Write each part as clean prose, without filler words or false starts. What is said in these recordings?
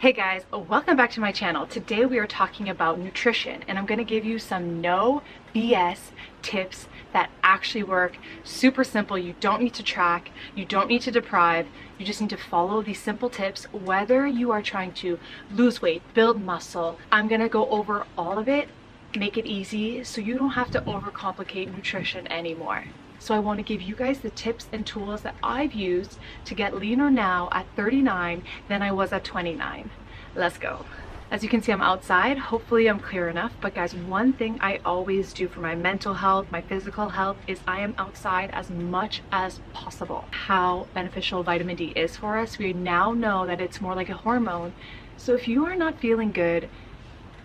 Hey guys, welcome back to my channel. Today we are talking about nutrition and I'm going to give you some no BS tips that actually work. Super simple. You don't need to track, you don't need to deprive, you just need to follow these simple tips whether you are trying to lose weight, build muscle. I'm going to go over all of it, make it easy so you don't have to overcomplicate nutrition anymore. So I want to give you guys the tips and tools that I've used to get leaner now at 39 than I was at 29. Let's go. As you can see, I'm outside. Hopefully I'm clear enough. But guys, one thing I always do for my mental health, my physical health, is I am outside as much as possible. How beneficial vitamin D is for us. We now know that it's more like a hormone. So if you are not feeling good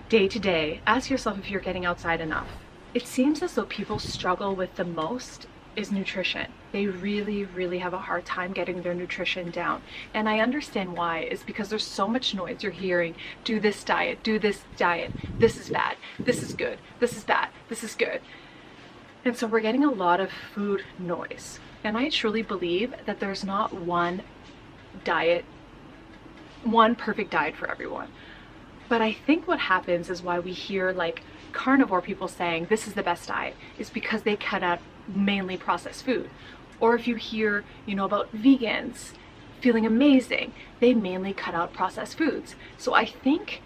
day to day, ask yourself if you're getting outside enough. It seems as though people struggle with the most is nutrition. They really have a hard time getting their nutrition down. And I understand why. It's because there's so much noise. You're hearing, do this diet, this is bad, this is good, this is bad, this is good. And so we're getting a lot of food noise. And I truly believe that there's not one diet, one perfect diet for everyone. But I think what happens is why we hear like carnivore people saying this is the best diet is because they cut out mainly processed food. Or if you hear, about vegans feeling amazing, they mainly cut out processed foods. So I think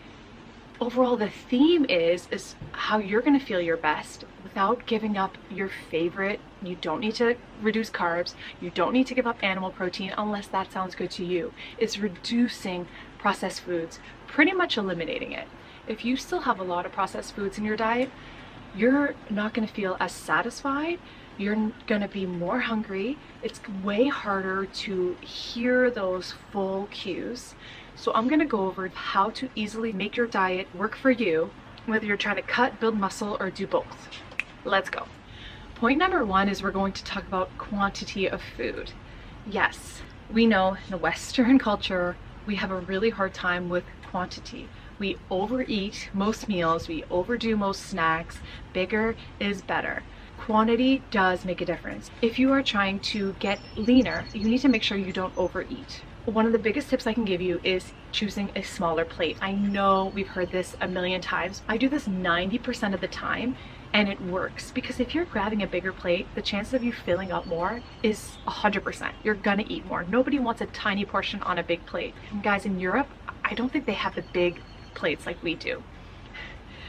overall the theme is how you're going to feel your best without giving up your favorite. You don't need to reduce carbs. You don't need to give up animal protein unless that sounds good to you. It's reducing processed foods, pretty much eliminating it. If you still have a lot of processed foods in your diet, you're not going to feel as satisfied. You're going to be more hungry. It's way harder to hear those full cues. So I'm going to go over how to easily make your diet work for you, whether you're trying to cut, build muscle, or do both. Let's go. Point number one is we're going to talk about quantity of food. Yes, we know in Western culture, we have a really hard time with quantity. We overeat most meals, we overdo most snacks. Bigger is better. Quantity does make a difference. If you are trying to get leaner, you need to make sure you don't overeat. One of the biggest tips I can give you is choosing a smaller plate. I know we've heard this a million times. I do this 90% of the time and it works because if you're grabbing a bigger plate, the chances of you filling up more is 100%. You're gonna eat more. Nobody wants a tiny portion on a big plate. And guys, in Europe, I don't think they have the big plates like we do.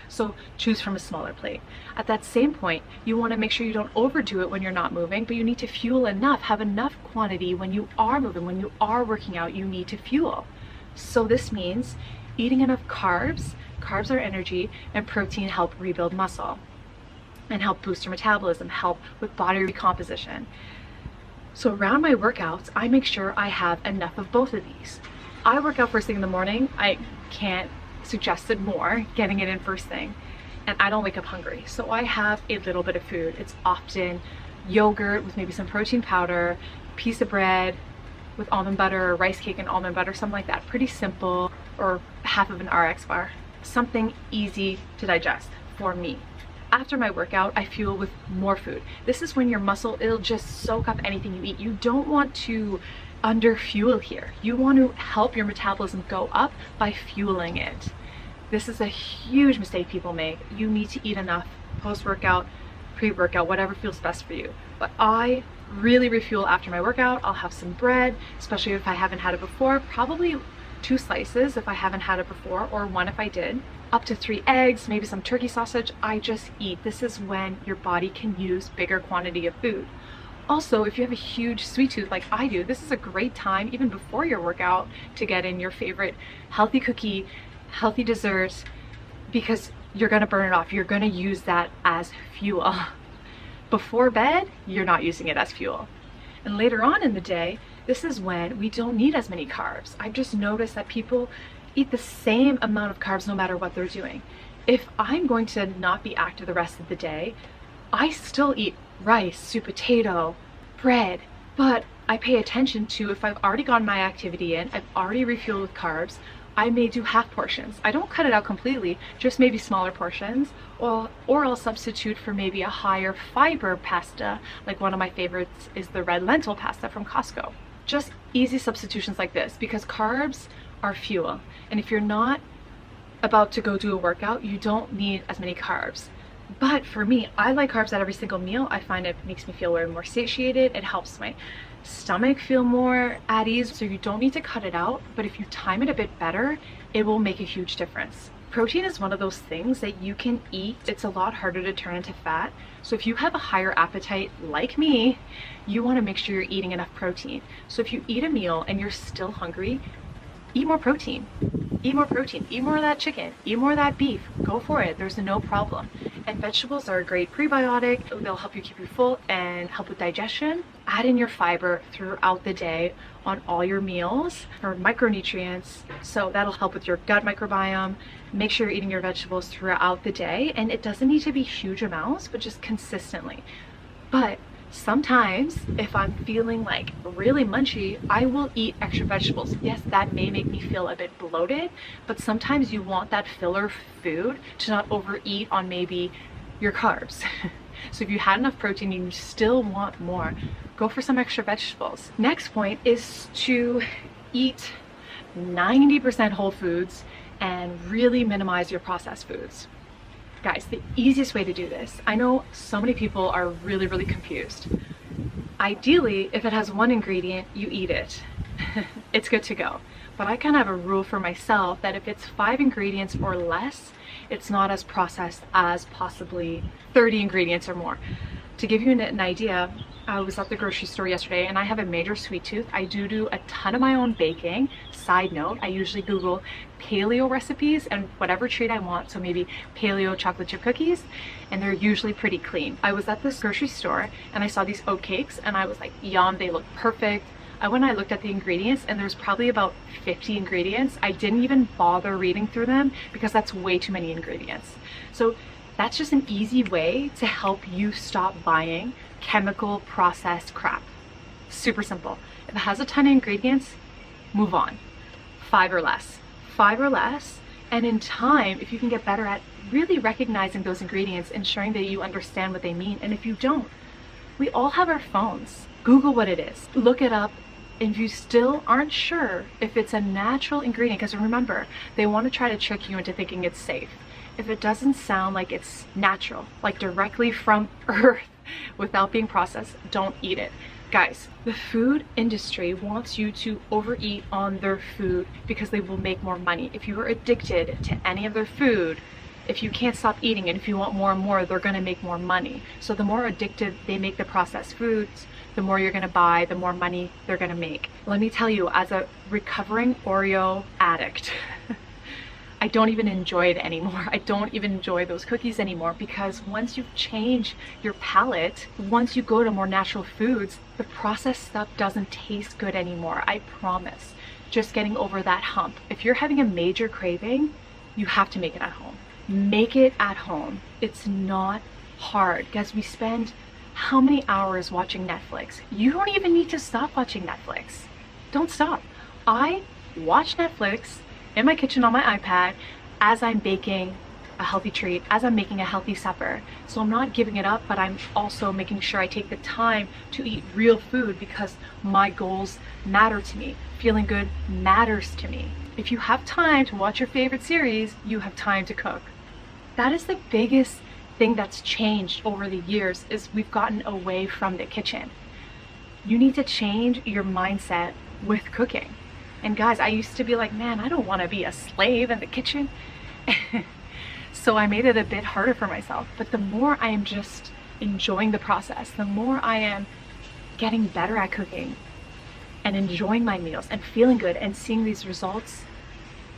So choose from a smaller plate. At that same point, you want to make sure you don't overdo it when you're not moving, but you need to fuel enough, have enough quantity when you are moving, when you are working out, you need to fuel. So this means eating enough carbs. Carbs are energy, and protein help rebuild muscle and help boost your metabolism, help with body recomposition. So around my workouts, I make sure I have enough of both of these. I work out first thing in the morning. I can't suggest it more, getting it in first thing, and I don't wake up hungry, so I have a little bit of food. It's often yogurt with maybe some protein powder, piece of bread with almond butter, or rice cake and almond butter, something like that. Pretty simple, or half of an RX bar. Something easy to digest for me. After my workout, I fuel with more food. This is when your muscle, it'll just soak up anything you eat. You don't want to under fuel here. You want to help your metabolism go up by fueling it. This is a huge mistake people make. You need to eat enough post-workout, pre-workout, whatever feels best for you. But I really refuel after my workout. I'll have some bread, especially if I haven't had it before, probably 2 slices if I haven't had it before, or 1 if I did. Up to 3 eggs, maybe some turkey sausage. I just eat. This is when your body can use bigger quantity of food. Also, if you have a huge sweet tooth like I do, this is a great time, even before your workout, to get in your favorite healthy cookie, healthy dessert, because you're gonna burn it off. You're gonna use that as fuel. Before bed, you're not using it as fuel. And later on in the day, this is when we don't need as many carbs. I've just noticed that people eat the same amount of carbs no matter what they're doing. If I'm going to not be active the rest of the day, I still eat rice, sweet potato, bread, but I pay attention to if I've already gotten my activity in, I've already refueled with carbs, I may do half portions. I don't cut it out completely, just maybe smaller portions, or I'll substitute for maybe a higher fiber pasta, like one of my favorites is the red lentil pasta from Costco. Just easy substitutions like this, because carbs are fuel. And if you're not about to go do a workout, you don't need as many carbs. But for me, I like carbs at every single meal. I find it makes me feel way more satiated. It helps my stomach feel more at ease. So you don't need to cut it out, but if you time it a bit better, it will make a huge difference. Protein is one of those things that you can eat. It's a lot harder to turn into fat. So if you have a higher appetite like me, you want to make sure you're eating enough protein. So if you eat a meal and you're still hungry, eat more protein. Eat more protein. Eat more of that chicken. Eat more of that beef. Go for it. There's no problem. And vegetables are a great prebiotic. They'll help you keep you full and help with digestion. Add in your fiber throughout the day on all your meals for micronutrients. So that'll help with your gut microbiome. Make sure you're eating your vegetables throughout the day. And it doesn't need to be huge amounts, but just consistently. But sometimes if I'm feeling like really munchy, I will eat extra vegetables. Yes, that may make me feel a bit bloated, but sometimes you want that filler food to not overeat on maybe your carbs. So if you had enough protein and you still want more, go for some extra vegetables. Next point is to eat 90% whole foods and really minimize your processed foods. Guys, the easiest way to do this, I know so many people are really confused. Ideally, if it has one ingredient, you eat it. It's good to go. But I kind of have a rule for myself that if it's 5 ingredients or less, it's not as processed as possibly 30 ingredients or more. To give you an idea, I was at the grocery store yesterday and I have a major sweet tooth. I do a ton of my own baking. Side note, I usually Google paleo recipes and whatever treat I want, so maybe paleo chocolate chip cookies, and they're usually pretty clean. I was at this grocery store and I saw these oat cakes and I was like, yum, they look perfect. I went and I looked at the ingredients and there's probably about 50 ingredients. I didn't even bother reading through them because that's way too many ingredients. So that's just an easy way to help you stop buying chemical processed crap. Super simple. If it has a ton of ingredients, move on. 5 or less. 5 or less. And in time, if you can get better at really recognizing those ingredients, ensuring that you understand what they mean. And if you don't, we all have our phones. Google what it is. Look it up. And if you still aren't sure if it's a natural ingredient, because remember, they want to try to trick you into thinking it's safe. If it doesn't sound like it's natural, like directly from earth without being processed, don't eat it. Guys, the food industry wants you to overeat on their food because they will make more money. If you are addicted to any of their food, if you can't stop eating it, if you want more and more, they're going to make more money. So the more addictive they make the processed foods, the more you're going to buy, the more money they're going to make. Let me tell you, as a recovering Oreo addict, I don't even enjoy it anymore. I don't even enjoy those cookies anymore because once you've changed your palate, once you go to more natural foods, the processed stuff doesn't taste good anymore. I promise. Just getting over that hump. If you're having a major craving, you have to make it at home. Make it at home. It's not hard. Guys, we spend how many hours watching Netflix? You don't even need to stop watching Netflix. Don't stop. I watch Netflix in my kitchen on my iPad as I'm baking a healthy treat, as I'm making a healthy supper. So I'm not giving it up, but I'm also making sure I take the time to eat real food because my goals matter to me. Feeling good matters to me. If you have time to watch your favorite series, you have time to cook. That is the biggest thing that's changed over the years, is we've gotten away from the kitchen. You need to change your mindset with cooking. And guys, I used to be like, man, I don't want to be a slave in the kitchen. So I made it a bit harder for myself. But the more I am just enjoying the process, the more I am getting better at cooking and enjoying my meals and feeling good and seeing these results,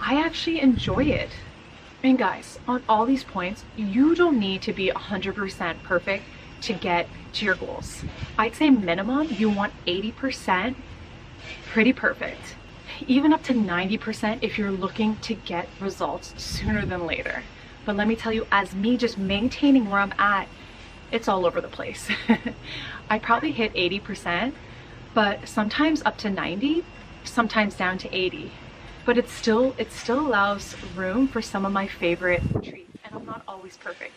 I actually enjoy it. And guys, on all these points, you don't need to be 100% perfect to get to your goals. I'd say minimum, you want 80% pretty perfect. Even up to 90% if you're looking to get results sooner than later. But let me tell you, as me just maintaining where I'm at, it's all over the place. I probably hit 80%, but sometimes up to 90, sometimes down to 80. But it still allows room for some of my favorite treats, and I'm not always perfect.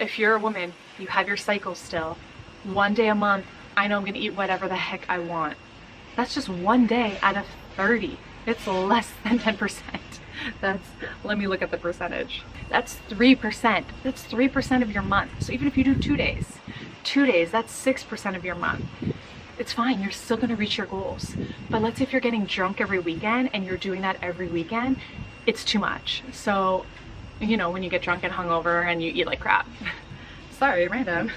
If you're a woman, you have your cycle still. One day a month, I know I'm gonna eat whatever the heck I want. That's just one day out of 30. It's less than 10%. That's, let me look at the percentage. That's 3%. That's 3% of your month. So even if you do 2 days, 2 days, that's 6% of your month. It's fine, you're still gonna reach your goals. But let's say if you're getting drunk every weekend and you're doing that every weekend, it's too much. So, you know, when you get drunk and hungover and you eat like crap. Sorry, random.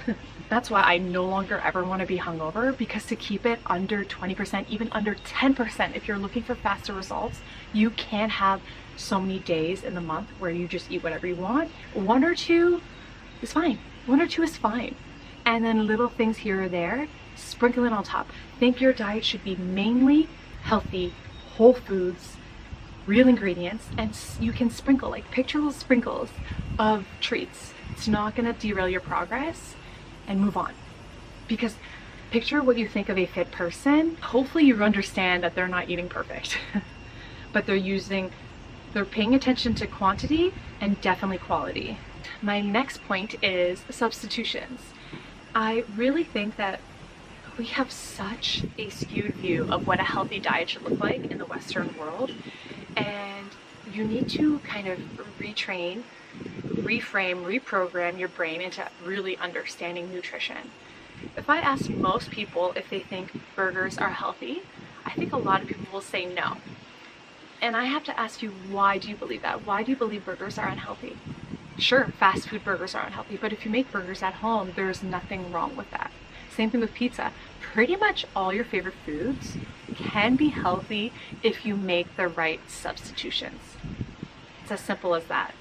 That's why I no longer ever want to be hungover, because to keep it under 20%, even under 10%, if you're looking for faster results, you can't have so many days in the month where you just eat whatever you want. 1 or 2 is fine. 1 or 2 is fine. And then little things here or there, sprinkle it on top. Think your diet should be mainly healthy, whole foods, real ingredients, and you can sprinkle, like picture little sprinkles of treats. It's not gonna derail your progress, and move on. Because picture what you think of a fit person. Hopefully you understand that they're not eating perfect, but they're paying attention to quantity and definitely quality. My next point is substitutions. I really think that we have such a skewed view of what a healthy diet should look like in the Western world, and you need to kind of retrain, reframe, reprogram your brain into really understanding nutrition. If I ask most people if they think burgers are healthy, I think a lot of people will say no. And I have to ask you, why do you believe that? Why do you believe burgers are unhealthy? Sure, fast food burgers are unhealthy, but if you make burgers at home, there's nothing wrong with that. Same thing with pizza. Pretty much all your favorite foods can be healthy if you make the right substitutions. It's as simple as that.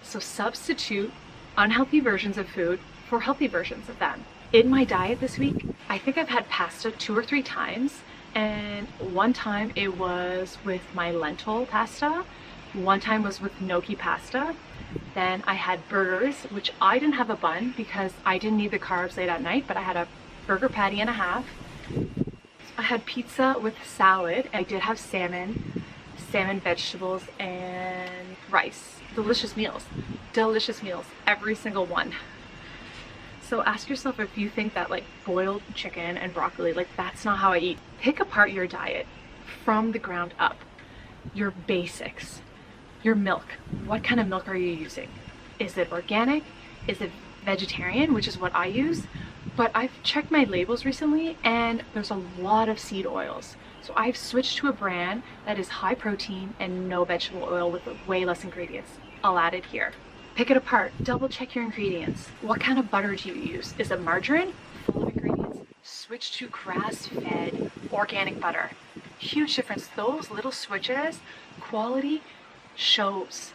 So substitute unhealthy versions of food for healthy versions of them. In my diet this week, I think I've had pasta 2 or 3 times, and one time it was with my lentil pasta, one time was with gnocchi pasta. Then I had burgers, which I didn't have a bun because I didn't need the carbs late at night, but I had a burger patty and a half. I had pizza with salad. I did have salmon, vegetables, and rice. Delicious meals, every single one. So ask yourself if you think that like boiled chicken and broccoli, like that's not how I eat. Pick apart your diet from the ground up. Your basics, your milk. What kind of milk are you using? Is it organic? Is it vegetarian, which is what I use? But I've checked my labels recently and there's a lot of seed oils. So I've switched to a brand that is high protein and no vegetable oil with way less ingredients. I'll add it here. Pick it apart, double check your ingredients. What kind of butter do you use? Is it margarine? Full of ingredients? Switch to grass-fed organic butter. Huge difference. Those little switches, quality shows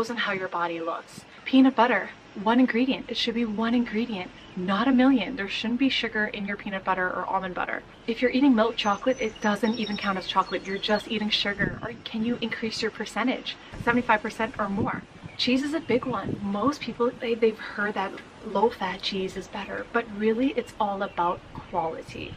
on how your body looks. Peanut butter, 1 ingredient. It should be 1 ingredient, not a million. There shouldn't be sugar in your peanut butter or almond butter. If you're eating milk chocolate, it doesn't even count as chocolate. You're just eating sugar. Or can you increase your percentage? 75% or more. Cheese is a big one. Most people, they've heard that low-fat cheese is better, but really it's all about quality.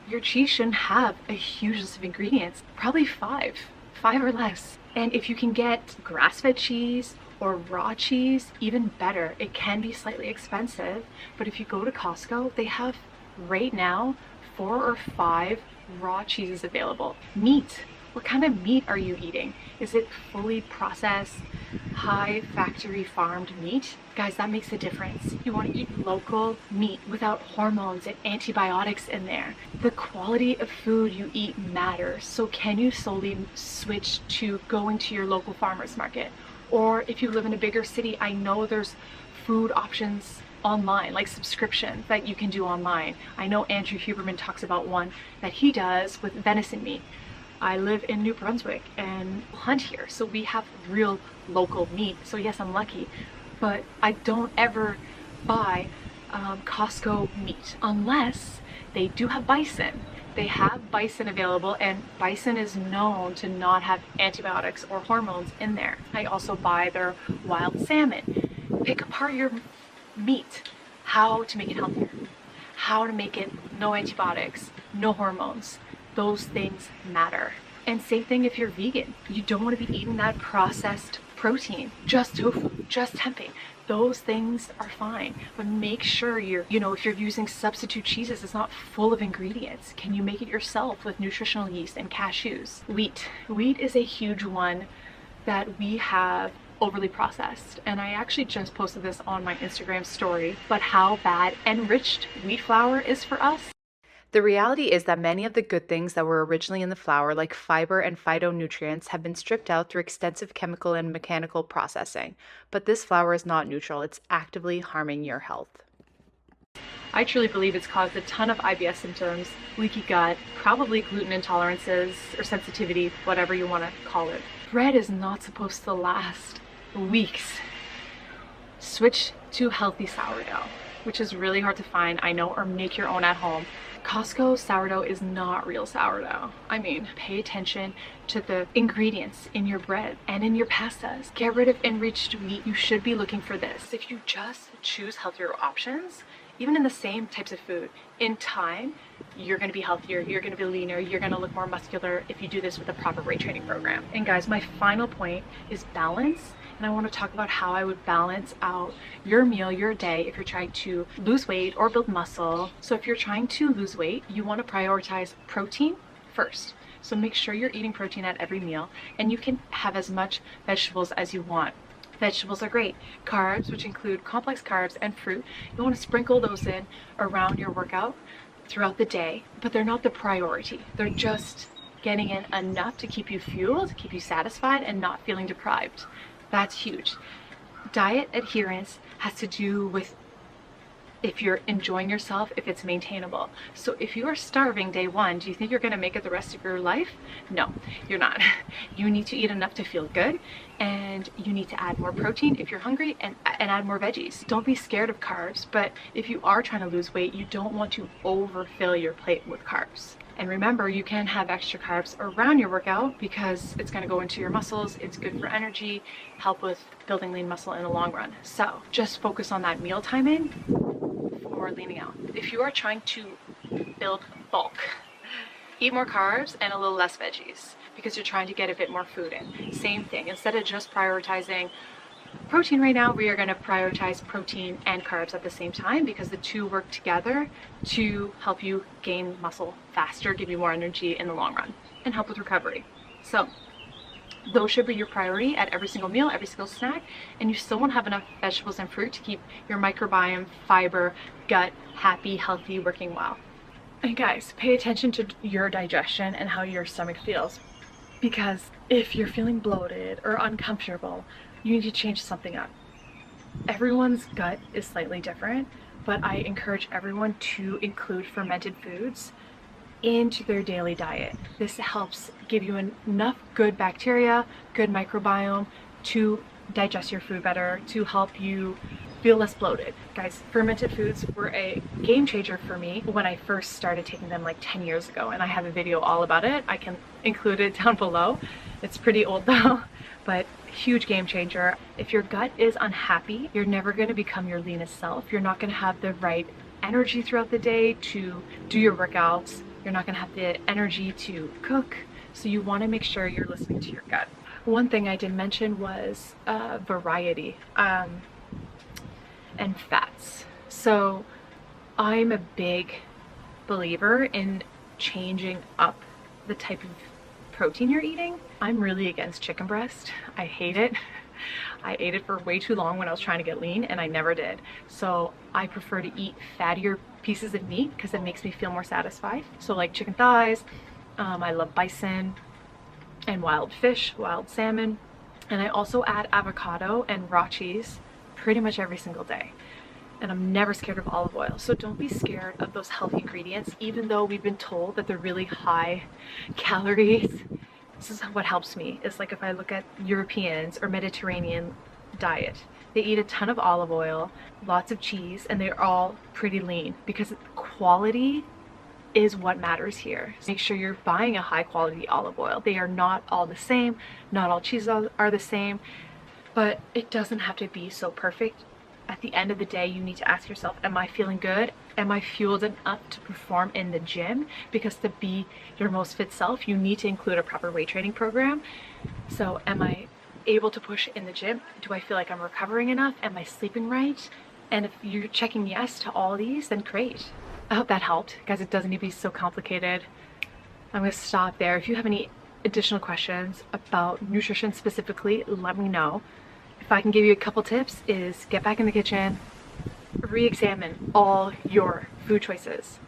Your cheese shouldn't have a huge list of ingredients, probably 5 or less. And if you can get grass-fed cheese or raw cheese, even better. It can be slightly expensive, but if you go to Costco, they have right now 4 or 5 raw cheeses available. Meat. What kind of meat are you eating? Is it fully processed, high factory farmed meat? Guys, that makes a difference. You want to eat local meat without hormones and antibiotics in there. The quality of food you eat matters. So can you solely switch to going to your local farmer's market? Or if you live in a bigger city, I know there's food options online, like subscriptions that you can do online. I know Andrew Huberman talks about one that he does with venison meat. I live in New Brunswick and hunt here, so we have real local meat. So yes, I'm lucky, but I don't ever buy Costco meat unless they do have bison. They have bison available, and bison is known to not have antibiotics or hormones in there. I also buy their wild salmon. Pick apart your meat, how to make it healthier, how to make it no antibiotics, no hormones. Those things matter. And same thing if you're vegan. You don't want to be eating that processed protein, just tofu, just tempeh. Those things are fine, but make sure if you're using substitute cheeses, it's not full of ingredients. Can you make it yourself with nutritional yeast and cashews? Wheat is a huge one that we have overly processed, and I actually just posted this on my Instagram story, but how bad enriched wheat flour is for us. The reality is that many of the good things that were originally in the flour, like fiber and phytonutrients, have been stripped out through extensive chemical and mechanical processing. But this flour is not neutral, it's actively harming your health. I truly believe it's caused a ton of IBS symptoms, leaky gut, probably gluten intolerances or sensitivity, whatever you want to call it. Bread is not supposed to last weeks. Switch to healthy sourdough, which is really hard to find, I know, or make your own at home. Costco sourdough is not real sourdough. I mean, pay attention to the ingredients in your bread and in your pastas. Get rid of enriched wheat. You should be looking for this. If you just choose healthier options, even in the same types of food, in time, you're going to be healthier, you're going to be leaner, you're going to look more muscular if you do this with a proper weight training program. And guys, my final point is balance. And I want to talk about how I would balance out your meal, your day, if you're trying to lose weight or build muscle. So if you're trying to lose weight, you want to prioritize protein first. So make sure you're eating protein at every meal, and you can have as much vegetables as you want. Vegetables are great. Carbs, which include complex carbs and fruit, you want to sprinkle those in around your workout throughout the day, but they're not the priority. They're just getting in enough to keep you fueled, keep you satisfied, and not feeling deprived. That's huge. Diet adherence has to do with if you're enjoying yourself, if it's maintainable. So if you are starving day one, do you think you're going to make it the rest of your life? No, you're not. You need to eat enough to feel good, and you need to add more protein if you're hungry, and add more veggies. Don't be scared of carbs, but if you are trying to lose weight, you don't want to overfill your plate with carbs. And remember, you can have extra carbs around your workout because it's going to go into your muscles, it's good for energy, help with building lean muscle in the long run. So just focus on that meal timing for leaning out. If you are trying to build bulk, eat more carbs and a little less veggies because you're trying to get a bit more food in. Same thing, instead of just prioritizing protein right now, we are going to prioritize protein and carbs at the same time because the two work together to help you gain muscle faster, give you more energy in the long run, and help with recovery. So those should be your priority at every single meal, every single snack, and you still won't have enough vegetables and fruit to keep your microbiome, fiber, gut happy, healthy, working well. And guys, pay attention to your digestion and how your stomach feels, because if you're feeling bloated or uncomfortable, you need to change something up. Everyone's gut is slightly different, but I encourage everyone to include fermented foods into their daily diet. This helps give you enough good bacteria, good microbiome to digest your food better, to help you feel less bloated. Guys, fermented foods were a game changer for me when I first started taking them like 10 years ago, and I have a video all about it. I can include it down below. It's pretty old though, but huge game changer. If your gut is unhappy, you're never going to become your leanest self. You're not going to have the right energy throughout the day to do your workouts. You're not going to have the energy to cook. So you want to make sure you're listening to your gut. One thing I did mention was variety and fats. So I'm a big believer in changing up the type of protein you're eating. I'm really against chicken breast. I hate it. I ate it for way too long when I was trying to get lean, and I never did. So I prefer to eat fattier pieces of meat because it makes me feel more satisfied. So like chicken thighs, I love bison and wild fish, wild salmon. And I also add avocado and raw cheese pretty much every single day. And I'm never scared of olive oil. So don't be scared of those healthy ingredients, even though we've been told that they're really high calories. This is what helps me. It's like if I look at Europeans or Mediterranean diet, they eat a ton of olive oil, lots of cheese, and they're all pretty lean because quality is what matters here. Make sure you're buying a high quality olive oil. They are not all the same. Not all cheeses are the same, but it doesn't have to be so perfect. At the end of the day, you need to ask yourself, am I feeling good? Am I fueled enough to perform in the gym? Because to be your most fit self, you need to include a proper weight training program. So am I able to push in the gym? Do I feel like I'm recovering enough? Am I sleeping right? And if you're checking yes to all these, then great. I hope that helped. Guys, it doesn't need to be so complicated. I'm going to stop there. If you have any additional questions about nutrition specifically, let me know. If I can give you a couple tips, is get back in the kitchen, re-examine all your food choices.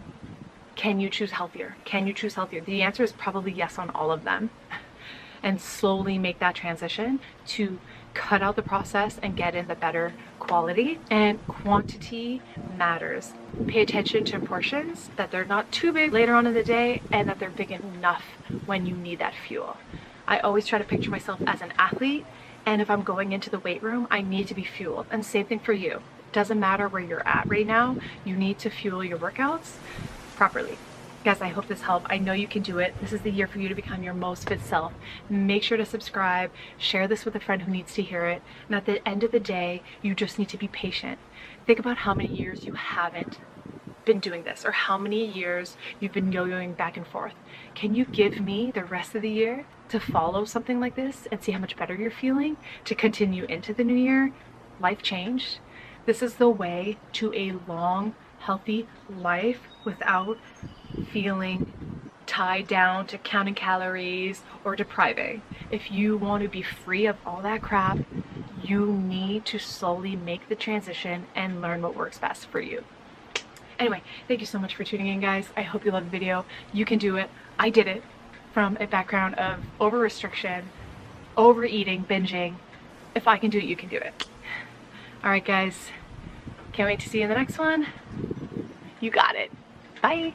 Can you choose healthier? Can you choose healthier? The answer is probably yes on all of them. And slowly make that transition to cut out the process and get in the better quality. And quantity matters. Pay attention to portions, that they're not too big later on in the day and that they're big enough when you need that fuel. I always try to picture myself as an athlete, and if I'm going into the weight room, I need to be fueled. And same thing for you. Doesn't matter where you're at right now, you need to fuel your workouts properly. Guys, I hope this helped. I know you can do it. This is the year for you to become your most fit self. Make sure to subscribe, share this with a friend who needs to hear it. And at the end of the day, you just need to be patient. Think about how many years you haven't been doing this, or how many years you've been yo-yoing back and forth. Can you give me the rest of the year to follow something like this and see how much better you're feeling to continue into the new year? Life changed. This is the way to a long, healthy life without feeling tied down to counting calories or depriving. If you want to be free of all that crap, you need to slowly make the transition and learn what works best for you. Anyway, thank you so much for tuning in, guys. I hope you loved the video. You can do it. I did it from a background of over restriction, overeating, binging. If I can do it, you can do it. All right, guys. Can't wait to see you in the next one. You got it. Bye.